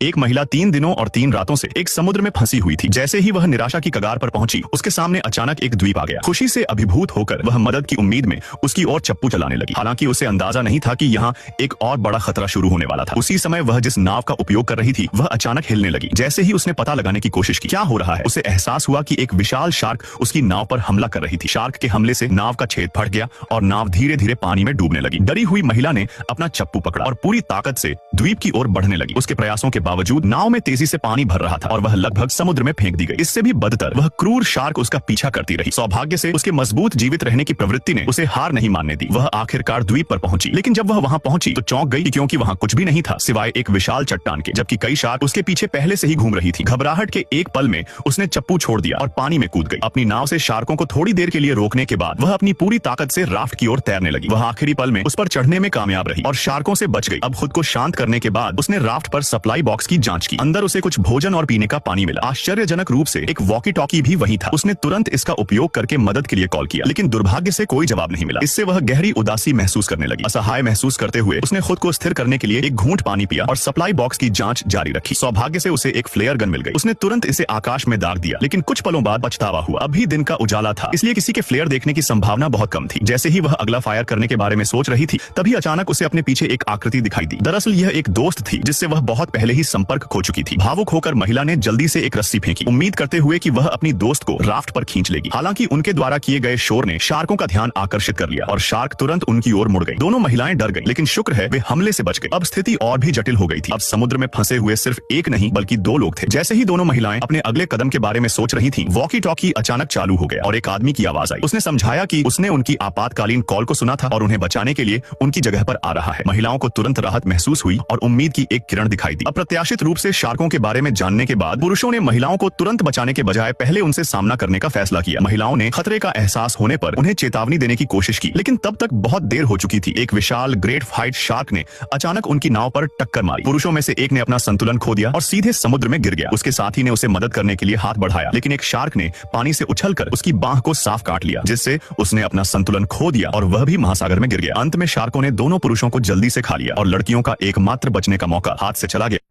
एक महिला 3 दिनों और 3 रातों से एक समुद्र में फंसी हुई थी। जैसे ही वह निराशा की कगार पर पहुंची, उसके सामने अचानक एक द्वीप आ गया। खुशी से अभिभूत होकर वह मदद की उम्मीद में उसकी ओर चप्पू चलाने लगी। हालांकि उसे अंदाजा नहीं था कि यहाँ एक और बड़ा खतरा शुरू होने वाला था। उसी समय वह जिस नाव का उपयोग कर रही थी, वह अचानक हिलने लगी। जैसे ही उसने पता लगाने की कोशिश की क्या हो रहा है, उसे एहसास हुआ कि एक विशाल शार्क उसकी नाव पर हमला कर रही थी। शार्क के हमले से नाव का छेद फट गया और नाव धीरे धीरे पानी में डूबने लगी। डरी हुई महिला ने अपना चप्पू पकड़ा और पूरी ताकत से द्वीप की ओर बढ़ने लगी। उसके प्रयासों के बावजूद नाव में तेजी से पानी भर रहा था और वह लगभग समुद्र में फेंक दी गई। इससे भी बदतर वह क्रूर शार्क उसका पीछा करती रही। सौभाग्य से उसके मजबूत जीवित रहने की प्रवृत्ति ने उसे हार नहीं मानने दी। वह आखिरकार द्वीप पर पहुंची, लेकिन जब वह वहां पहुंची तो चौंक गई क्योंकि वहां कुछ भी नहीं था सिवाय एक विशाल चट्टान के, जबकि कई शार्क उसके पीछे पहले से ही घूम रही थी। घबराहट के एक पल में उसने चप्पू छोड़ दिया और पानी में कूद गई। अपनी नाव से शार्कों को थोड़ी देर के लिए रोकने के बाद वह अपनी पूरी ताकत से राफ्ट की ओर तैरने लगी। वह आखिरी पल में उस पर चढ़ने में कामयाब रही और शार्कों से बच गई। अब खुद को शांत करने के बाद उसने राफ्ट पर सप्लाई बॉक्स की जांच की। अंदर उसे कुछ भोजन और पीने का पानी मिला। आश्चर्यजनक रूप से एक वॉकी टॉकी भी वहीं था। उसने तुरंत इसका उपयोग करके मदद के लिए कॉल किया, लेकिन दुर्भाग्य से कोई जवाब नहीं मिला। इससे वह गहरी उदासी महसूस करने लगी। असहाय महसूस करते हुए उसने खुद को स्थिर करने के लिए एक घूंट पानी पिया और सप्लाई बॉक्स की जांच जारी रखी। सौभाग्य से उसे एक फ्लेयर गन मिल गई। उसने तुरंत इसे आकाश में दाग दिया, लेकिन कुछ पलों बाद पछतावा हुआ। अभी दिन का उजाला था, इसलिए किसी के फ्लेयर देखने की संभावना बहुत कम थी। जैसे ही वह अगला फायर करने के बारे में सोच रही थी, तभी अचानक उसे अपने पीछे एक आकृति दिखाई दी। दरअसल यह एक दोस्त थी जिससे वह बहुत पहले ही संपर्क खो चुकी थी। भावुक होकर महिला ने जल्दी से एक रस्सी फेंकी, उम्मीद करते हुए कि वह अपनी दोस्त को राफ्ट पर खींच लेगी। हालांकि उनके द्वारा किए गए शोर ने शार्कों का ध्यान आकर्षित कर लिया और शार्क तुरंत उनकी ओर मुड़ गई। दोनों महिलाएं डर गईं, लेकिन शुक्र है वे हमले से बच गई। अब स्थिति और भी जटिल हो गई थी। अब समुद्र में फंसे हुए सिर्फ एक नहीं बल्कि 2 लोग थे। जैसे ही दोनों महिलाएं अपने अगले कदम के बारे में सोच रही थीं, वॉकी टॉकी अचानक चालू हो गया और एक आदमी की आवाज आई। उसने समझाया कि उसने उनकी आपातकालीन कॉल को सुना था और उन्हें बचाने के लिए उनकी जगह पर आ रहा है। महिलाओं को तुरंत राहत महसूस हुई और उम्मीद की एक किरण दिखाई दी। अप्रत्याशित रूप से शार्कों के बारे में जानने के बाद पुरुषों ने महिलाओं को तुरंत बचाने के बजाय पहले उनसे सामना करने का फैसला किया। महिलाओं ने खतरे का एहसास होने पर उन्हें चेतावनी देने की कोशिश की, लेकिन तब तक बहुत देर हो चुकी थी। एक विशाल ग्रेट व्हाइट शार्क ने अचानक उनकी नाव पर टक्कर मारी। पुरुषों में से एक ने अपना संतुलन खो दिया और सीधे समुद्र में गिर गया। उसके साथी ने उसे मदद करने के लिए हाथ बढ़ाया, लेकिन एक शार्क ने पानी से उछलकर उसकी बांह को साफ काट लिया, जिससे उसने अपना संतुलन खो दिया और वह भी महासागर में गिर गया। अंत में शार्कों ने दोनों पुरुषों को जल्दी से खा लिया और लड़कियों का एकमात्र बचने का मौका हाथ से चला गया।